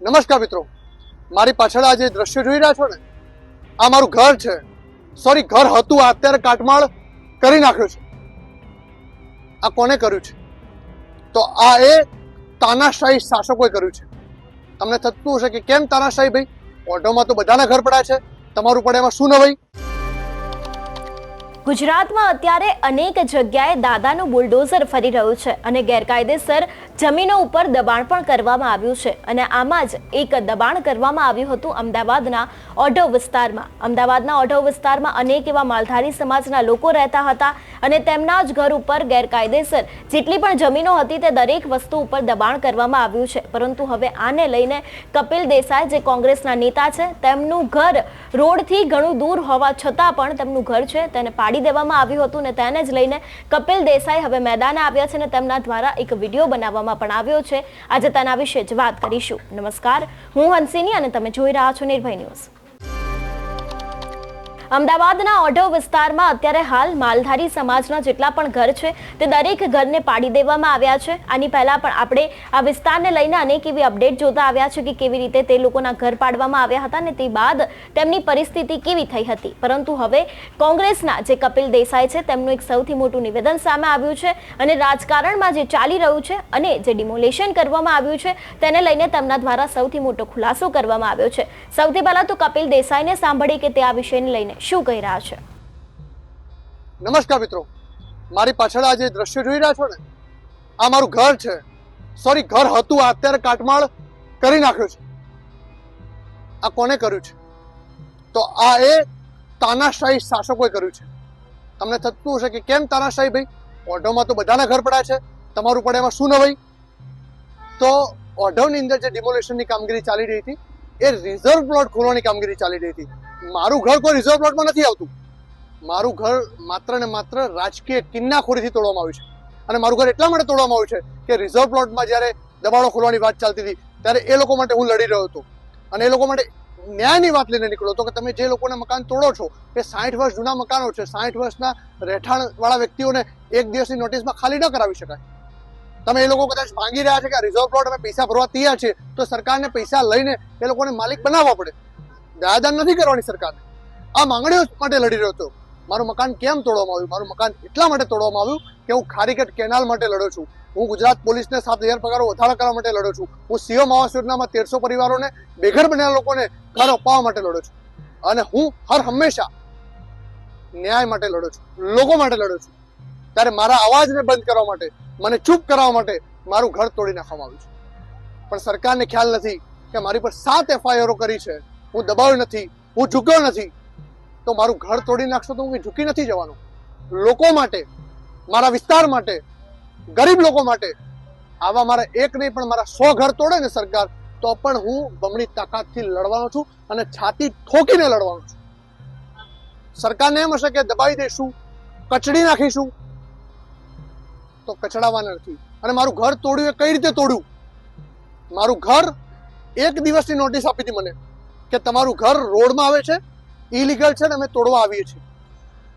નમસ્કાર મિત્રો, મારી પાછળ આ જે દ્રશ્ય જોઈ રહ્યા છો ને, આ મારું ઘર છે. સોરી, ઘર હતું, અત્યારે કાટમાળ કરી નાખ્યું છે. આ કોને કર્યું છે? તો આ એ તાનાશાહી શાસકોએ કર્યું છે. તમને થતું હશે કે કેમ તાનાશાહી ભાઈ? ઓઢવમાં તો બધાના ઘર પડ્યા છે, તમારું પડે એમાં શું નવાઈ? ગુજરાતમાં અત્યારે અનેક જગ્યાએ દાદાનું બુલડોઝર ફરી રહ્યું છે અને ગેરકાયદેસર જમીનો ઉપર દબાણ પણ કરવામાં આવ્યું છે. અને આમાં જ એક દબાણ કરવામાં આવ્યું હતું અમદાવાદના ઓઢવ વિસ્તારમાં. અમદાવાદના ઓઢવ વિસ્તારમાં અનેક એવા માલધારી સમાજના લોકો રહેતા હતા અને તેમના જ ઘર ઉપર ગેરકાયદેસર જેટલી પણ જમીનો હતી તે દરેક વસ્તુ ઉપર દબાણ કરવામાં આવ્યું છે. પરંતુ હવે આને લઈને કપિલ દેસાઈ, જે કોંગ્રેસના નેતા છે, તેમનું ઘર રોડથી ઘણું દૂર હોવા છતાં પણ તેમનું ઘર છે તેને પાડી દેવામાં આવ્યું હતું ને તેને જ લઈને કપિલ દેસાઈ હવે મેદાને આવ્યા છે અને તેમના દ્વારા એક વિડીયો બનાવવામાં પણ આવ્યો છે. આજે તેના વિશે જ વાત કરીશું. નમસ્કાર, હું હંસિની અને તમે જોઈ રહ્યા છો નિર્ભય ન્યૂઝ. અમદાવાદના ઓઢવ વિસ્તારમાં અત્યારે હાલ માલધારી સમાજના જેટલા પણ ઘર છે તે દરેક ઘરને પાડી દેવામાં આવ્યા છે. આની પહેલા પણ આપણે આ વિસ્તારને લઈને અનેક એવી અપડેટ જોતા આવ્યા છે કે કેવી રીતે તે લોકોના ઘર પાડવામાં આવ્યા હતા અને તે બાદ તેમની પરિસ્થિતિ કેવી થઈ હતી. પરંતુ હવે કોંગ્રેસના જે કપિલ દેસાઈ છે તેમનું એક સૌથી મોટું નિવેદન સામે આવ્યું છે અને રાજકારણમાં જે ચાલી રહ્યું છે અને જે ડિમોલેશન કરવામાં આવ્યું છે તેને લઈને તેમના દ્વારા સૌથી મોટો ખુલાસો કરવામાં આવ્યો છે. સૌથી પહેલા તો કપિલ દેસાઈને સાંભળીએ કે તે આ વિષયને લઈને શું કહી રહ્યા છે. નમસ્કાર મિત્રો, મારી પાછળ આ જે દ્રશ્ય જોઈ રહ્યા છો ને, આ મારું ઘર છે. સોરી, ઘર હતું, અત્યારે કાટમાળ કરી નાખ્યું છે. આ કોને કર્યું છે? તો આ એ તાનાશાહી શાસકોએ કર્યું છે. તમને થતું હશે કે કેમ તાનાશાહી ભાઈ? ઓઢવમાં તો બધાના ઘર પડ્યા છે, તમારું પડે એમાં શું નવાઈ? તો ઓઢવની અંદર જે ડિમોલેશનની કામગીરી ચાલી રહી હતી એ રિઝર્વ પ્લોટ ખોલવાની કામગીરી ચાલી રહી હતી. મારું ઘર કોઈ રિઝર્વ પ્લોટમાં નથી આવતું. મારું ઘર માત્ર ને માત્ર રાજકીય કિન્નાખોરીથી તોડવામાં આવ્યું છે. અને મારું ઘર એટલા માટે તોડવામાં આવ્યું છે કે રિઝર્વ પ્લોટમાં જ્યારે દબાણો ખોલવાની વાત ચાલતી હતી ત્યારે એ લોકો માટે હું લડી રહ્યો હતો અને એ લોકો માટે ન્યાયની વાત લઈને નીકળ્યો હતો કે તમે જે લોકોને મકાન તોડો છો એ 60 વર્ષ જૂના મકાનો છે. 60 વર્ષના રહેઠાણવાળા વ્યક્તિઓને એક દિવસની નોટિસમાં ખાલી ન કરાવી શકાય. તમે એ લોકો કદાચ માંગી રહ્યા છે કે રિઝર્વ પ્લોટ અમે પૈસા ભરવા તૈયાર છે, તો સરકારને પૈસા લઈને એ લોકોને માલિક બનાવવા પડે. દાદાદાન નથી કરવાની સરકારને. આ માંગણીઓ માટે લડી રહ્યો હતો. મારું મકાન કેમ તોડવામાં આવ્યું? મારું મકાન એટલા માટે તોડવામાં આવ્યું કે હું ખારીગઢ કેનાલ માટે લડ્યો છું. હું ગુજરાત પોલીસને 7,000 પગારો વધારો કરવા માટે લડ્યો છું. હું સીએમ આવાસ યોજનામાં 1300 પરિવારોને બેઘર બનેલા લોકોને ઘર અપાવવા માટે લડ્યો છું. અને હું હંમેશા ન્યાય માટે લડ્યો છું, લોકો માટે લડ્યો છું. ત્યારે મારા અવાજને બંધ કરવા માટે, મને ચૂપ કરવા માટે મારું ઘર તોડી નાખવામાં આવ્યું છે. પણ સરકારને ખ્યાલ નથી કે મારી પર 7 FIRઓ કરી છે. હું દબાવ્યો નથી, હું ઝૂક્યો નથી. તો મારું ઘર તોડી નાખશો તો હું ઝૂકી નથી જવાનું. લોકો માટે, મારા વિસ્તાર માટે, ગરીબ લોકો માટે આવા મારા એક નહીં પણ મારા 100 ઘર તોડે ને સરકાર, તો પણ હું બમણી તાકાતથી લડવાનો છું અને છાતી ઠોકીને લડવાનો છું. સરકારને એમ હશે કે દબાવી દઈશું, કચડી નાખીશું, તો કચડાવાના નથી. અને મારું ઘર તોડ્યું એ કઈ રીતે તોડ્યું? મારું ઘર એક દિવસની નોટિસ આપી હતી મને કે તમારું ઘર રોડમાં આવે છે, ઇલીગલ છે ને અમે તોડવા આવીએ છીએ.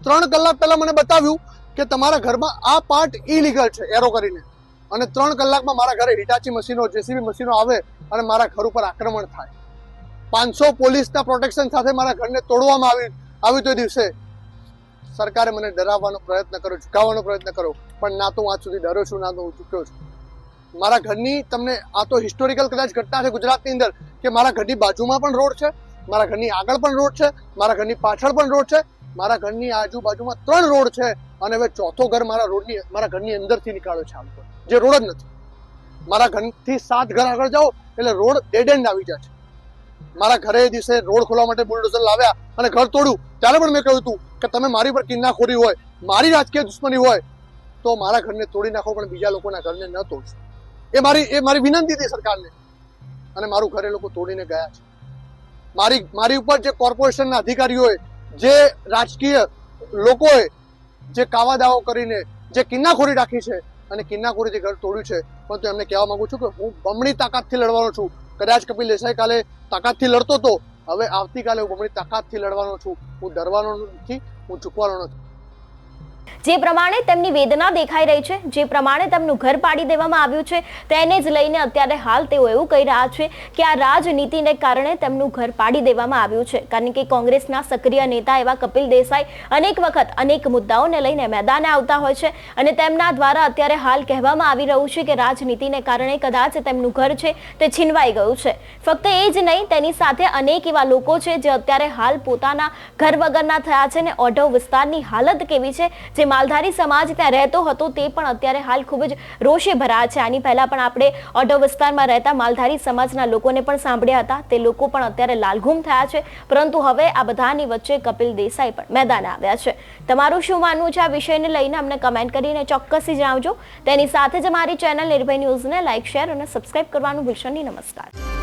3 કલાક પહેલા મને બતાવ્યું કે તમારા ઘરમાં આ પાર્ટ ઇલીગલ છે, એરો કરીને. અને 3 કલાકમાં મારા ઘરે હિટાચી મશીનો, જેસીબી મશીનો આવે અને મારા ઘર ઉપર આક્રમણ થાય. 500 પોલીસના પ્રોટેક્શન સાથે મારા ઘરને તોડવામાં આવ્યું. તે દિવસે સરકારે મને ડરાવવાનો પ્રયત્ન કર્યો, ઝુકાવવાનો પ્રયત્ન કર્યો, પણ ના તો હું આજ સુધી ડર્યો છું, ના તો હું ઝૂક્યો છું. મારા ઘરની, તમને આ તો હિસ્ટોરિકલ કદાચ ઘટના છે ગુજરાતની અંદર કે મારા ઘરની બાજુમાં પણ રોડ છે, મારા ઘરની આગળ પણ રોડ છે, મારા ઘરની પાછળ પણ રોડ છે, મારા ઘરની આજુબાજુમાં 3 રોડ છે અને હવે 4થો ઘર મારા ઘરની અંદરથી નીકાળ્યો છે. આમ તો જે રોડ જ નથી. મારા ઘરથી 7 ઘર આગળ જાઓ એટલે રોડ ડેડ એન્ડ આવી જાય છે. મારા ઘરે એ દિવસે રોડ ખોલવા માટે બુલડોઝર લાવ્યા અને ઘર તોડ્યું ત્યારે પણ મેં કહ્યું હતું કે તમે મારી પર કિન્નાખોરી હોય, મારી રાજકીય દુશ્મની હોય તો મારા ઘરને તોડી નાખો, પણ બીજા લોકોના ઘરને ન તોડશો. એ મારી વિનંતી હતી સરકારને. અને મારું ઘર એ લોકો તોડીને ગયા છે. મારી ઉપર જે કોર્પોરેશનના અધિકારીઓએ, જે રાજકીય લોકોએ જે કાવા દાવો કરીને જે કિન્નાખોરી રાખી છે અને કિન્નાખોરીથી ઘર તોડ્યું છે, પરંતુ એમને કહેવા માંગુ છું કે હું બમણી તાકાતથી લડવાનો છું. કદાચ કપિલ દેસાઈ કાલે તાકાતથી લડતો હતો, હવે આવતીકાલે હું બમણી તાકાતથી લડવાનો છું. હું ડરવાનો નથી, હું ઝૂકવાનો નથી. જે પ્રમાણે તેમની વેદના દેખાઈ રહી છે, જે પ્રમાણે તેમનું ઘર પાડી દેવામાં આવ્યું છે, તેને જ લઈને અત્યારે હાલ તેઓ એવું કહી રહ્યા છે કે આ રાજનીતિને કારણે તેમનું ઘર પાડી દેવામાં આવ્યું છે. કારણ કે કોંગ્રેસના સક્રિય નેતા એવા કપિલ દેસાઈ અનેક વખત અનેક મુદ્દાઓને લઈને મેદાને આવતા હોય છે અને તેમના દ્વારા અત્યારે હાલ કહેવામાં આવી રહ્યું છે કે રાજનીતિને કારણે કદાચ તેમનું ઘર છે તે છીનવાઈ ગયું છે. ફક્ત એ જ નહીં, તેની સાથે અનેક એવા લોકો છે જે અત્યારે હાલ પોતાના ઘર વગરના થયા છે ને ઓઢવ વિસ્તારની હાલત કેવી છે, જે માલધારી સમાજ ત્યાં રહેતો હતો તે પણ અત્યારે હાલ ખૂબ જ રોષે ભરાયા છે. આની પહેલા પણ આપણે ઓઢવ વિસ્તારમાં રહેતા માલધારી સમાજના લોકોને પણ સાંભળ્યા હતા. તે લોકો પણ અત્યારે લાલઘૂમ થયા છે. પરંતુ હવે આ બધાની વચ્ચે કપિલ દેસાઈ પણ મેદાને આવ્યા છે. તમારું શું માનવું છે આ વિષયને લઈને અમને કમેન્ટ કરીને ચોક્કસથી જણાવજો. તેની સાથે જ અમારી ચેનલ નિર્ભય ન્યૂઝને લાઇક, શેર અને સબસ્ક્રાઇબ કરવાનું ભૂલશો નહીં. નમસ્કાર.